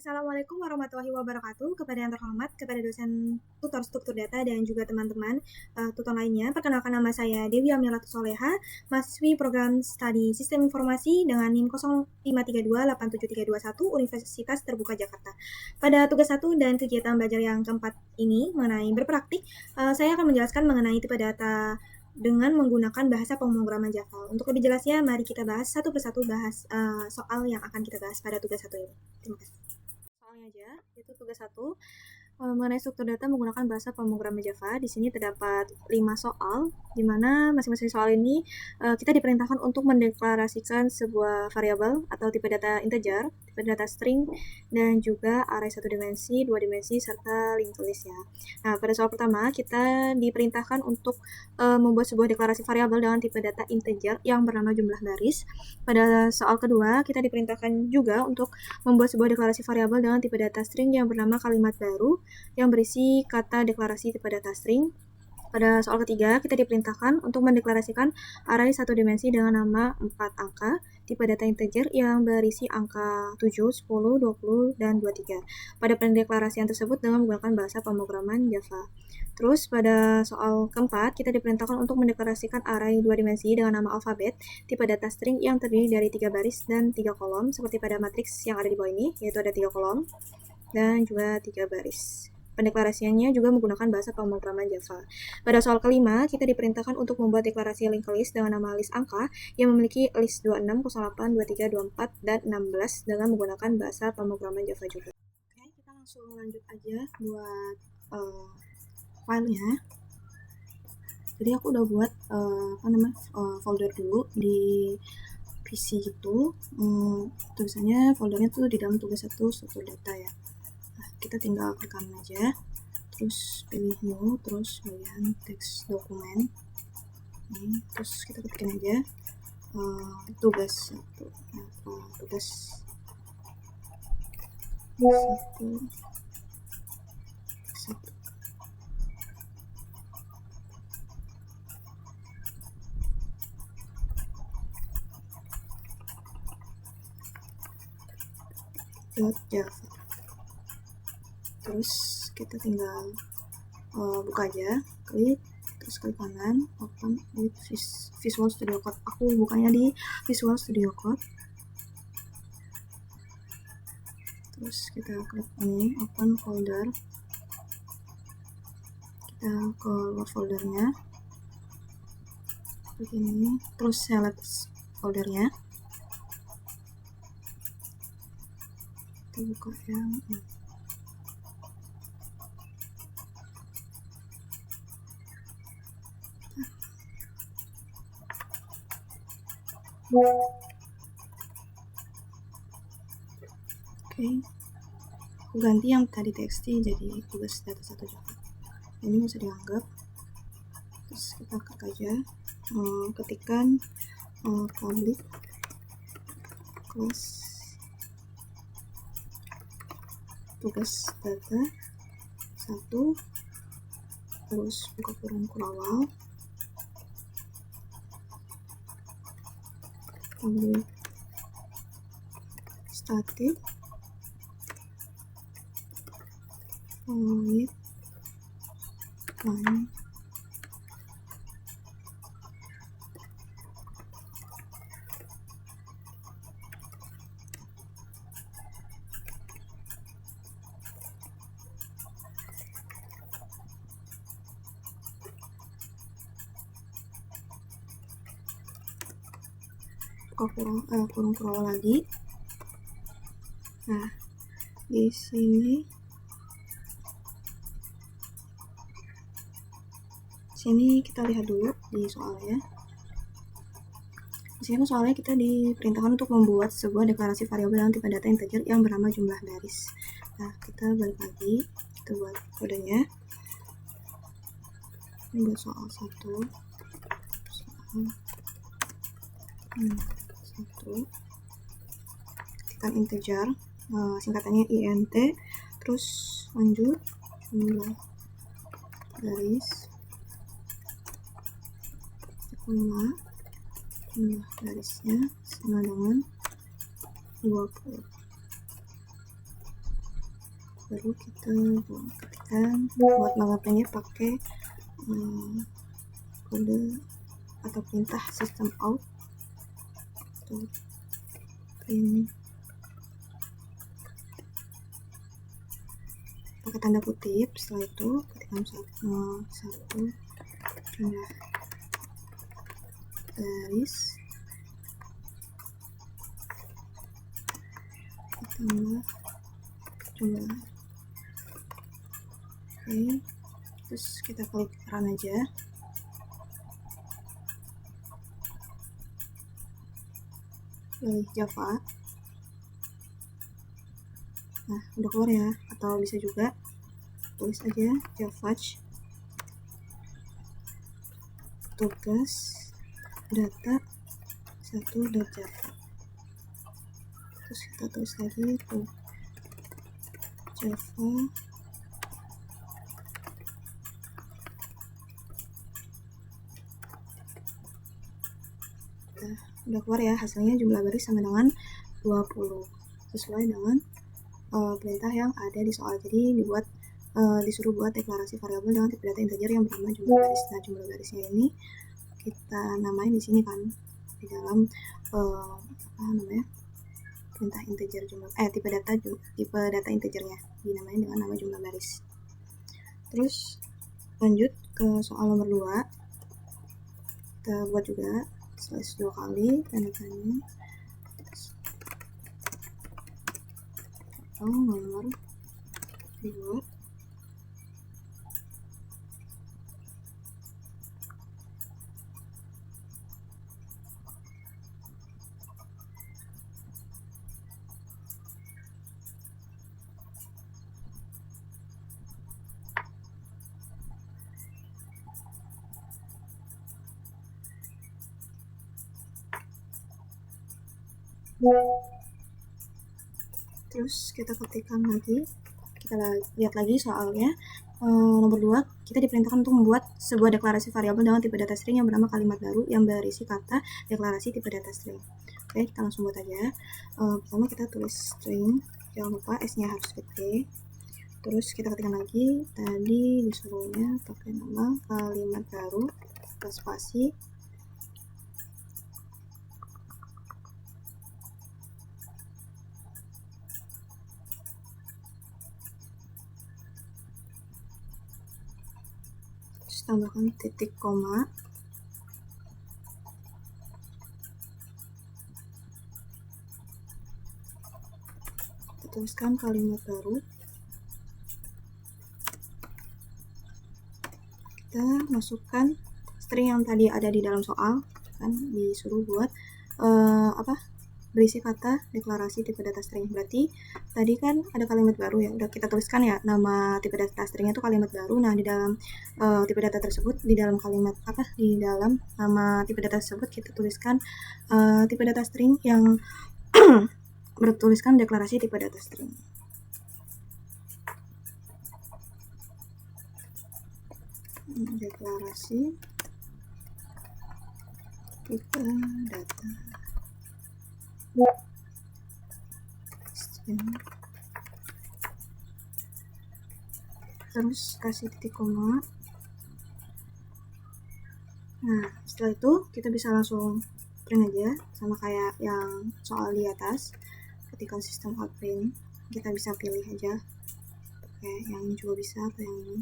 Assalamualaikum warahmatullahi wabarakatuh. Kepada yang terhormat, kepada dosen tutor struktur data dan juga teman-teman tutor lainnya. Perkenalkan, nama saya Dewi Amilatu Soleha, mahasiswi program studi Sistem Informasi dengan NIM 053287321 Universitas Terbuka Jakarta. Pada tugas 1 dan kegiatan belajar yang keempat ini mengenai berpraktik, saya akan menjelaskan mengenai tipe data dengan menggunakan bahasa pemrograman Java. Untuk lebih jelasnya, mari kita bahas satu persatu soal yang akan kita bahas pada tugas 1 ini. Terima kasih. Soalnya aja, yaitu tugas 1 mengenai struktur data menggunakan bahasa pemrograman Java. Di sini terdapat 5 soal, di mana masing-masing soal ini kita diperintahkan untuk mendeklarasikan sebuah variabel atau tipe data integer, tipe data string, dan juga array 1 dimensi, 2 dimensi, serta linked list ya. Nah, pada soal pertama, kita diperintahkan untuk membuat sebuah deklarasi variabel dengan tipe data integer yang bernama jumlah baris. Pada soal kedua, kita diperintahkan juga untuk membuat sebuah deklarasi variabel dengan tipe data string yang bernama kalimat baru yang berisi kata deklarasi tipe data string. Pada soal ketiga, kita diperintahkan untuk mendeklarasikan array 1 dimensi dengan nama 4 angka, tipe data integer yang berisi angka 7, 10, 20, dan 23. Pada pendeklarasian tersebut dengan menggunakan bahasa pemrograman Java. Terus pada soal keempat, kita diperintahkan untuk mendeklarasikan array 2 dimensi dengan nama alfabet, tipe data string yang terdiri dari 3 baris dan 3 kolom, seperti pada matriks yang ada di bawah ini, yaitu ada 3 kolom dan juga 3 baris. Pendeklarasiannya juga menggunakan bahasa pemrograman Java. Pada soal kelima, kita diperintahkan untuk membuat deklarasi linked list dengan nama list angka yang memiliki list 26, 08, 23, 24, dan 16 dengan menggunakan bahasa pemrograman Java juga. Oke, kita langsung lanjut aja buat filenya. Jadi aku udah buat folder dulu di PC gitu. Tulisannya foldernya tuh di dalam tugas 1 struktur data ya. Nah, kita tinggal klik kanan aja, terus pilih new, terus bagian teks dokumen, terus kita ketikin aja tugas 1, tugas 1, 1. Java. Terus kita tinggal buka aja, klik, terus klik kanan, open with Visual Studio Code. Aku bukanya di Visual Studio Code. Terus kita klik ini, open folder. Kita keluar foldernya, begini, terus select foldernya. Kita buka yang ini. Oke, aku ganti yang tadi txt jadi tugas data 1 Java. Ini bisa dianggap. Terus kita klik aja, ketikkan public class tugas data 1, terus buka kurung awal, public static void line kurung awal lagi. Nah, di sini kita lihat dulu di soalnya. Di sini soalnya kita diperintahkan untuk membuat sebuah deklarasi variabel dengan tipe data integer yang bernama jumlah baris. Nah, kita balik lagi, kita buat kodenya. Ini buat soal 1. Tekan integer, singkatannya int, terus lanjut jumlah baris, jumlah barisnya sama dengan 20. baru kita ketikkan. Buat mengapainnya pakai kode atau perintah system out atau print pakai tanda kutip. Setelah itu ketikkan satu jumlah baris tambah jumlah. Oke, terus kita klik run aja. Pilih Java. Nah, udah keluar ya. Atau bisa juga tulis aja javach tugas data 1.java. Terus kita tulis lagi tuh Java udah keluar ya. Hasilnya jumlah baris sama dengan 20 sesuai dengan perintah yang ada di soal. Jadi disuruh buat deklarasi variabel dengan tipe data integer yang bernama jumlah baris. Nah, jumlah barisnya ini kita namain di sini kan di dalam perintah integer jumlah tipe data integernya dinamain dengan nama jumlah baris. Terus lanjut ke soal nomor 2. Kita buat juga slash 2 kali tanda tanya nomor 2. Terus kita ketikkan lagi, kita lihat lagi soalnya. Nomor 2, kita diperintahkan untuk membuat sebuah deklarasi variabel dengan tipe data string yang bernama kalimat baru yang berisi kata deklarasi tipe data string. Oke, kita langsung buat aja. Pertama kita tulis string, jangan lupa S-nya harus gede. Terus kita ketikkan lagi, tadi disuruhnya pakai nama kalimat baru plus spasi. Tambahkan titik koma. Kita tuliskan kalimat baru. Kita masukkan string yang tadi ada di dalam soal, kan disuruh buat berisi kata deklarasi tipe data string. Berarti tadi kan ada kalimat baru ya, udah kita tuliskan ya nama tipe data stringnya itu kalimat baru. Nah, di dalam tipe data tersebut, di dalam kalimat di dalam nama tipe data tersebut kita tuliskan tipe data string yang bertuliskan deklarasi tipe data string. Deklarasi tipe data string. Terus kasih titik koma. Nah, setelah itu kita bisa langsung print aja, sama kayak yang soal di atas. Ketika sistem out print, kita bisa pilih aja pakai yang ini juga bisa atau yang ini.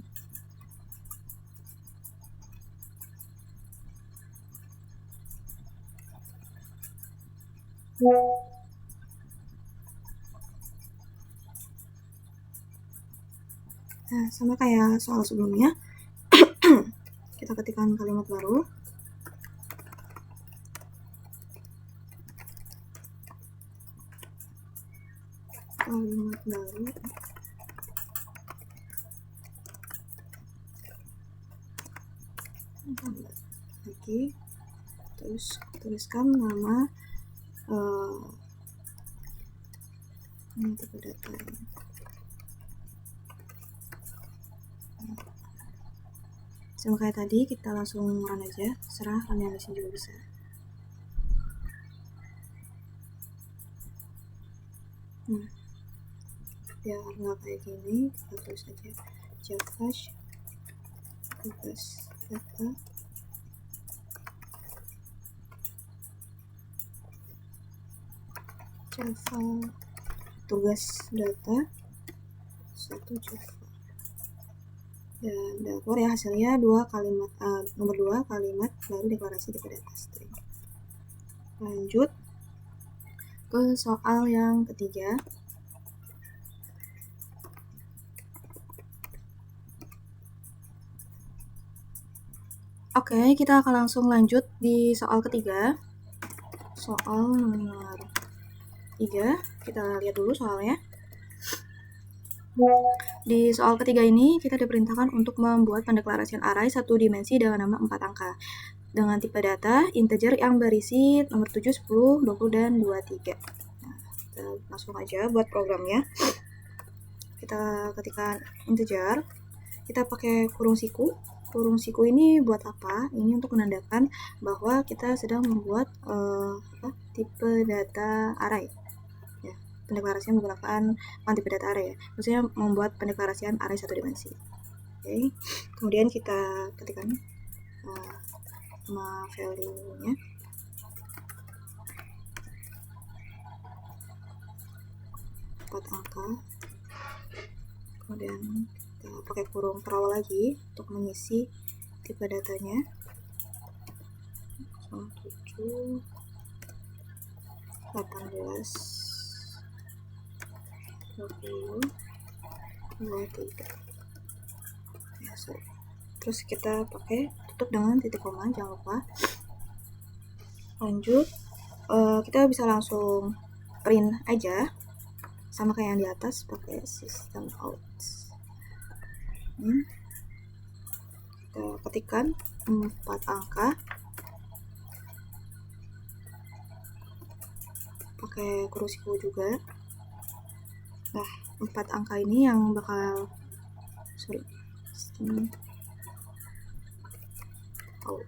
Nah, sama kayak soal sebelumnya, kita ketikkan kalimat baru. Kalimat baru. Lagi. Terus tuliskan nama tipe data. Sama kayak tadi, kita langsung run aja, serah run yang disini juga bisa. Nah, biar nggak kayak gini, kita tulis aja Java tugas data Java tugas data 1 Java, dan dapur ya hasilnya nomor 2 kalimat baru deklarasi tipe data string. Lanjut ke soal yang ketiga. Oke, kita akan langsung lanjut di soal ketiga. Soal nomor 3, kita lihat dulu soalnya. Di soal ketiga ini, kita diperintahkan untuk membuat pendeklarasian array satu dimensi dengan nama 4 angka dengan tipe data integer yang berisi nomor 7, 10, 20, dan 23. Nah, kita langsung aja buat programnya. Kita ketikkan integer, kita pakai kurung siku. Kurung siku ini buat apa? Ini untuk menandakan bahwa kita sedang membuat tipe data array. Ya, pendeklarasian menggunakan tipe data array ya. Maksudnya membuat pendeklarasian array satu dimensi. Oke. Kemudian kita ketikkan nama value-nya. Empat angka. Kemudian kita pakai kurung terawal lagi untuk mengisi tipe datanya. 7, 18, 20, 23. Ya, sorry. Terus kita pakai tutup dengan titik koma, jangan lupa. Lanjut, kita bisa langsung print aja sama kayak yang di atas, pakai system out. Kita ketikkan 4 angka pakai kurung siku juga. Nah, 4 angka ini yang bakal system out.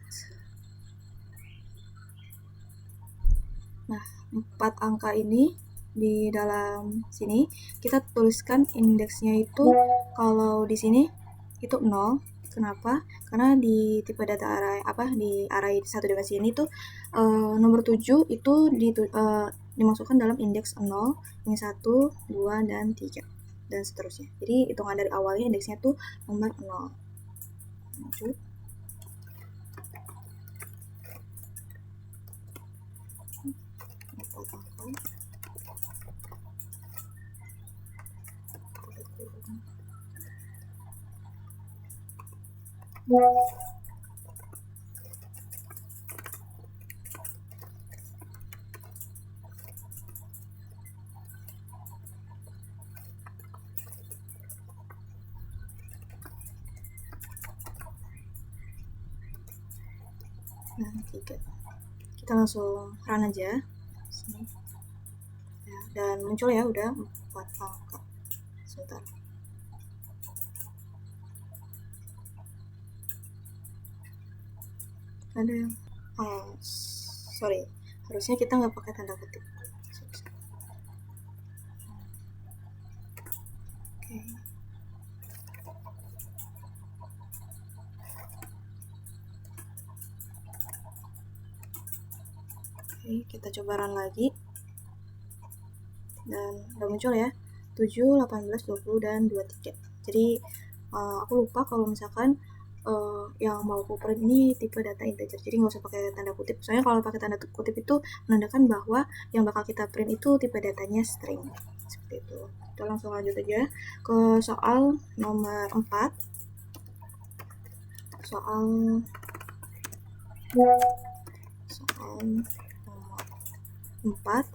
Nah, 4 angka ini di dalam sini kita tuliskan indeksnya itu, kalau di sini itu 0. Kenapa? Karena di tipe data array di array satu dimensi ini tuh nomor 7 itu dimasukkan dalam indeks 0, ini 1, 2, dan 3 dan seterusnya. Jadi hitungan dari awalnya indeksnya tuh nomor 0. Lanjut. Nah, 3. Kita langsung run aja sini. Ya, dan muncul ya udah 4 angka. Sebentar. Ada yang sorry, harusnya kita nggak pakai tanda kutip. Oke. Oke, kita coba run lagi. Dan udah muncul ya, 7, 18, 20, dan 23. Jadi aku lupa kalau misalkan yang mau aku print ini tipe data integer, jadi nggak usah pakai tanda kutip. Soalnya kalau pakai tanda kutip itu menandakan bahwa yang bakal kita print itu tipe datanya string. Seperti itu. Kita langsung lanjut aja ke soal nomor 4. Soal nomor 4.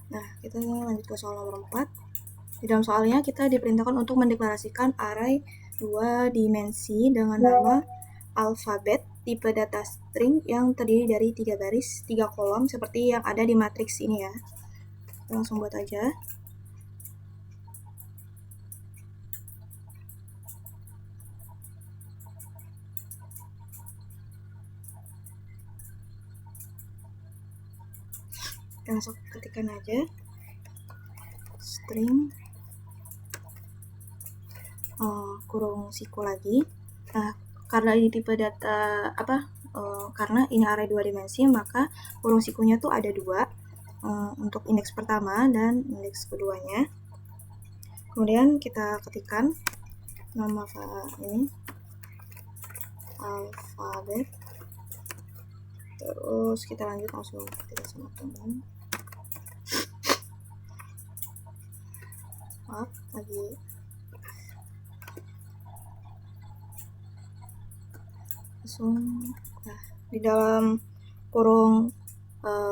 Nah, kita lanjut ke soal nomor 4. Di dalam soalnya kita diperintahkan untuk mendeklarasikan array 2 dimensi dengan nama alfabet tipe data string yang terdiri dari 3 baris, 3 kolom seperti yang ada di matriks ini ya. Kita langsung buat aja. Kita langsung ketikkan aja string kurung siku lagi. Nah, karena ini tipe data karena ini array 2 dimensi, maka kurung sikunya tuh ada 2 untuk indeks pertama dan indeks keduanya. Kemudian kita ketikkan nama ini alfabet, terus kita lanjut langsung ketik sama teman. Maaf lagi langsung. Nah, di dalam kurung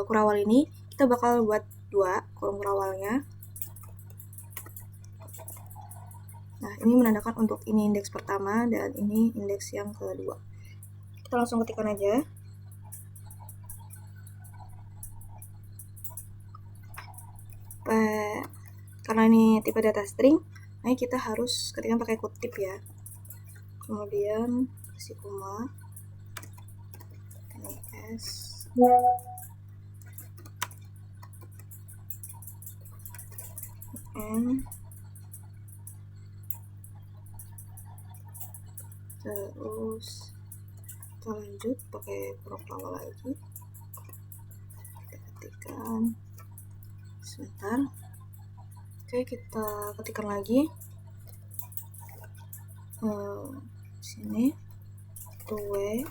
kurawal ini kita bakal buat 2 kurung kurawalnya. Nah, ini menandakan untuk ini indeks pertama dan ini indeks yang kedua. Kita langsung ketikkan aja. Karena ini tipe data string, nah kita harus ketikkan pakai kutip ya. Kemudian kasih koma, ini S, N, terus kita lanjut pakai kurung kurawal lagi. Kita ketikkan sebentar. Oke, kita ketikkan lagi sini 2W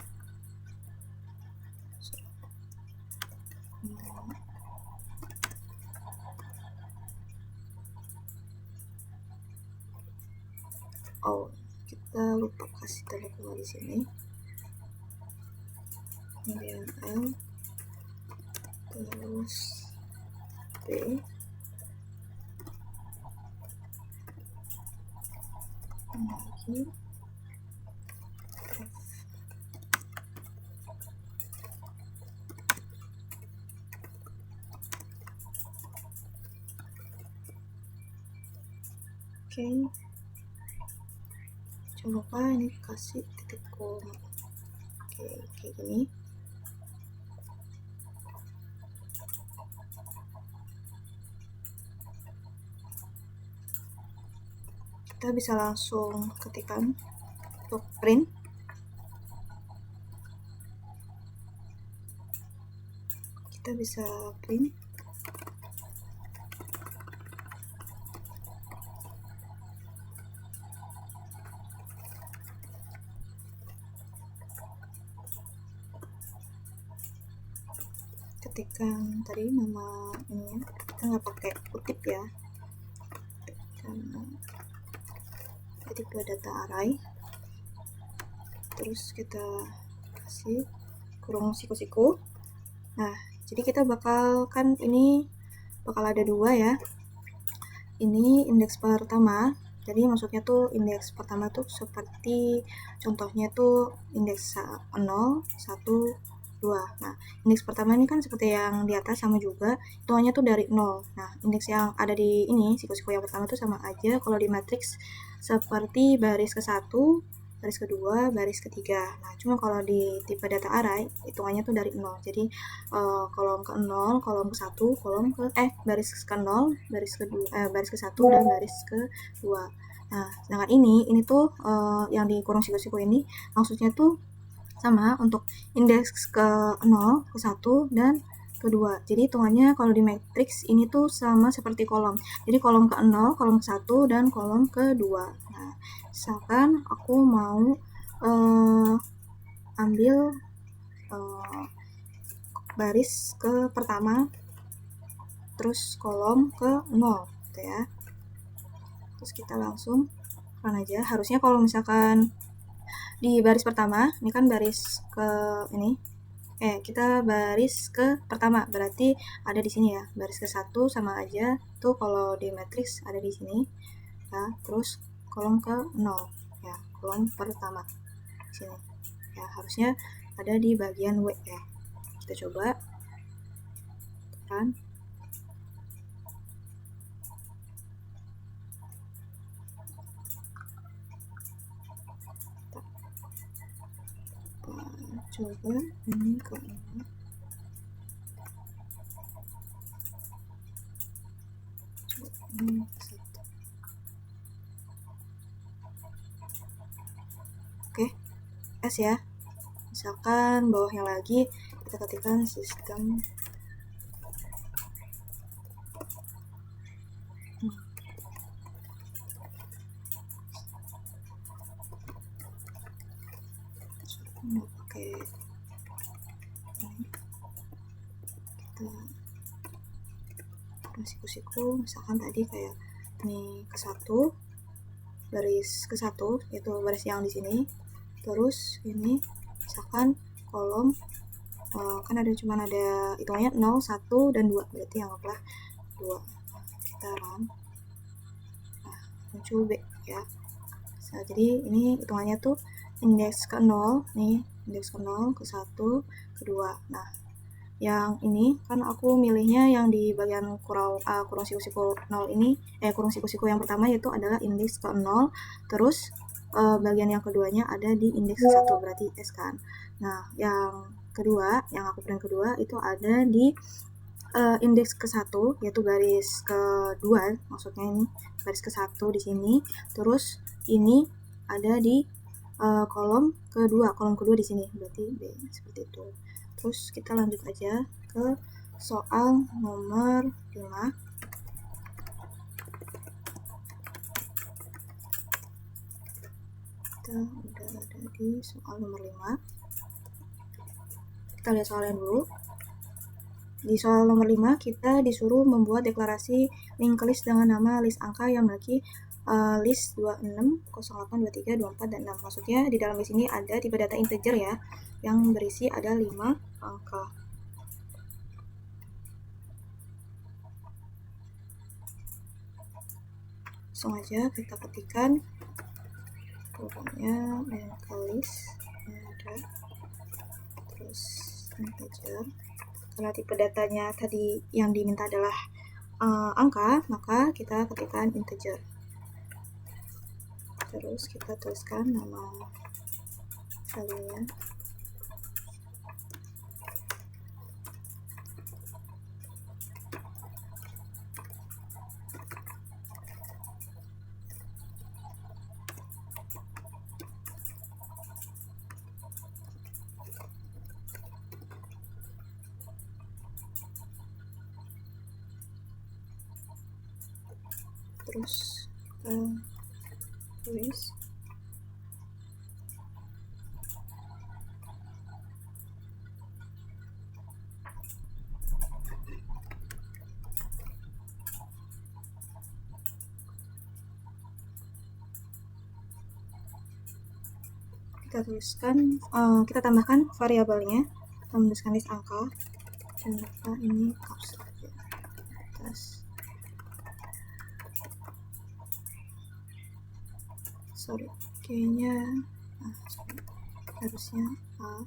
kita lupa kasih tanda koma di sini. Kemudian L, terus B, lagi F. Oke, jangan lupa ini kasih titik koma. Oke, kayak gini. Kita bisa langsung ketikkan untuk print. Kita bisa print. Ketikkan tadi nama ini ya, kita nggak pakai kutip ya, karena tipe data array. Terus kita kasih kurung siku-siku. Nah, jadi kita ini bakal ada 2 ya. Ini indeks pertama. Jadi maksudnya tuh indeks pertama tuh seperti contohnya tuh indeks 0, 1, 2. Nah, indeks pertama ini kan seperti yang di atas sama juga, hitungannya tuh dari 0. Nah, indeks yang ada di ini, siku-siku yang pertama tuh sama aja kalau di matriks seperti baris ke-1, baris kedua, baris ketiga. Nah, cuma kalau di tipe data array, hitungannya tuh dari 0. Jadi, kolom ke 0, kolom ke 1, baris ke 0, baris kedua, baris ke 1, dan baris kedua. Nah, sedangkan ini tuh yang di kurung siku-siku ini, maksudnya tuh sama untuk indeks ke 0, ke 1, dan kedua. Jadi hitungannya kalau di matriks ini tuh sama seperti kolom. Jadi kolom ke 0, kolom ke 1, dan kolom ke 2. Nah, misalkan aku mau ambil baris ke pertama, terus kolom ke 0 gitu ya. Terus kita langsung run aja. Harusnya kalau misalkan di baris pertama, ini kan baris ke ini, kita baris ke pertama, berarti ada di sini ya, baris ke 1 sama aja tuh kalau di matriks ada di sini ya. Terus kolom ke 0 ya, kolom pertama sini ya, harusnya ada di bagian W ya. Kita coba kan, coba ini ke 0. Oke, S ya. Misalkan bawahnya lagi kita ketikkan sistem pakai kita siku-siku, misalkan tadi kayak ini ke 1, baris ke 1 yaitu baris yang di sini, terus ini misalkan kolom kan cuman ada hitungannya 0, 1, dan 2, berarti anggaplah 2. Kita run, nah muncul B ya. Nah, jadi ini hitungannya tuh indeks ke 0 nih, indeks ke 0, ke 1, ke 2. Nah yang ini kan aku milihnya yang di bagian kurung siku-siku 0 ini, kurung siku-siku yang pertama yaitu adalah indeks ke 0, terus bagian yang keduanya ada di indeks ke 1, berarti S kan. Nah yang kedua, yang aku print kedua itu ada di indeks ke 1 yaitu baris kedua, maksudnya ini baris ke 1 di sini, terus ini ada di kolom kedua di sini, berarti B, seperti itu. Terus kita lanjut aja ke soal nomor 5. Kita udah ada di soal nomor 5. Kita lihat soalnya dulu. Di soal nomor 5 kita disuruh membuat deklarasi linked list dengan nama list angka yang memiliki list 26, 08, 23, 24, dan 6. Maksudnya di dalam list ini ada tipe data integer ya, yang berisi ada 5 angka. Langsung aja kita ketikkan pokoknya linked list ada, terus integer. Karena tipe datanya tadi yang diminta adalah angka, maka kita ketikkan integer. Terus kita tuliskan nama kalian. Terus tulis kita tuliskan, kita tambahkan variabelnya, kita menuliskan list angka, dan lupa ini caps aja atas, sorry kayaknya harusnya A,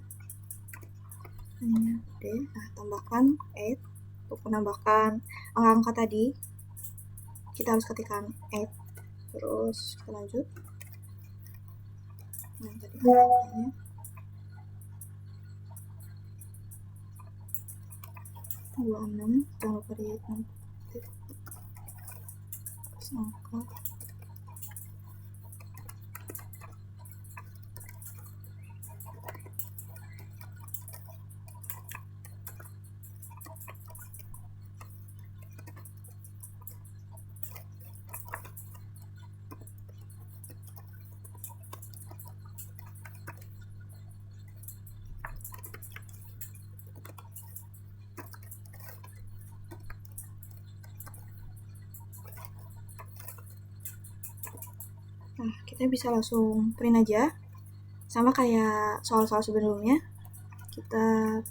D. Nah tambahkan 8 untuk menambahkan angka-angka tadi, kita harus ketikkan 8. Terus kita lanjut. Nah tadi angkanya 26, jangan lupa di angka. Nah, kita bisa langsung print aja. Sama kayak soal-soal sebelumnya. Kita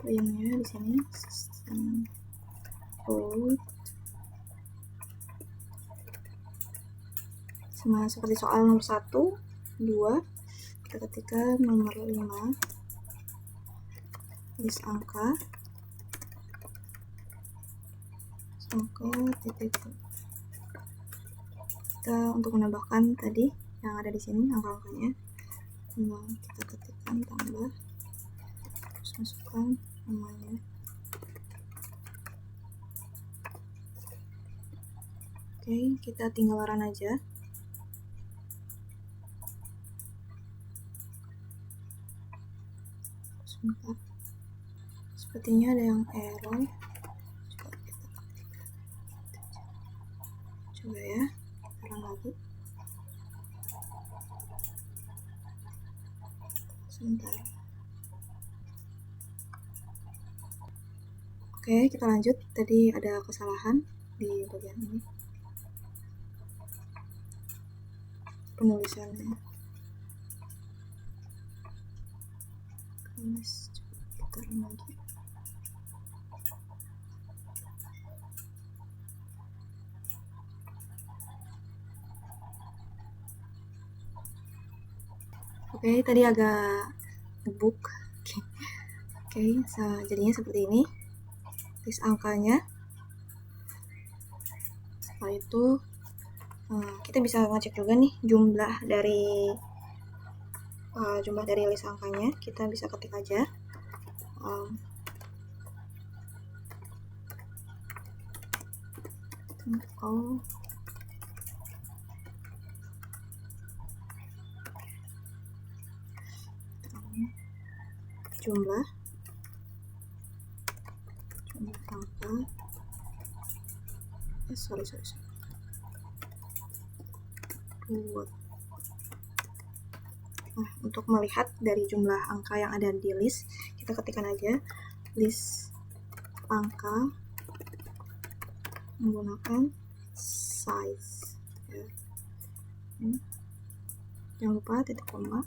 printnya di sini system out. Sama seperti soal nomor 1, 2, kita ketikkan nomor 5 list angka titik. Kita untuk menambahkan tadi yang ada di sini angka-angkanya, kita ketikkan tambah, terus masukkan namanya. Oke, kita tinggal run aja. Sebentar. Sepertinya ada yang error. Coba ya, sekarang lagi. Sebentar. Oke, kita lanjut. Tadi ada kesalahan di bagian ini. Penulisannya. Kita lagi. Oke, tadi agak ngebug. Oke, jadinya seperti ini. List angkanya. Setelah itu kita bisa ngecek juga nih jumlah dari list angkanya. Kita bisa ketik aja. Jumlah angka sorry. Nah, untuk melihat dari jumlah angka yang ada di list, kita ketikkan aja list angka menggunakan size ya. Jangan lupa titik koma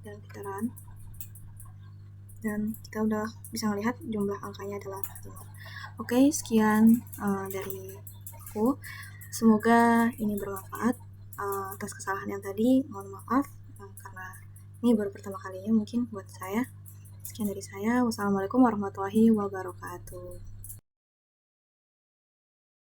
dan kita run, dan kita udah bisa melihat jumlah angkanya adalah 5. Oke, sekian dari aku. Semoga ini bermanfaat. Atas kesalahan yang tadi, mohon maaf karena ini baru pertama kalinya mungkin buat saya. Sekian dari saya. Wassalamualaikum warahmatullahi wabarakatuh.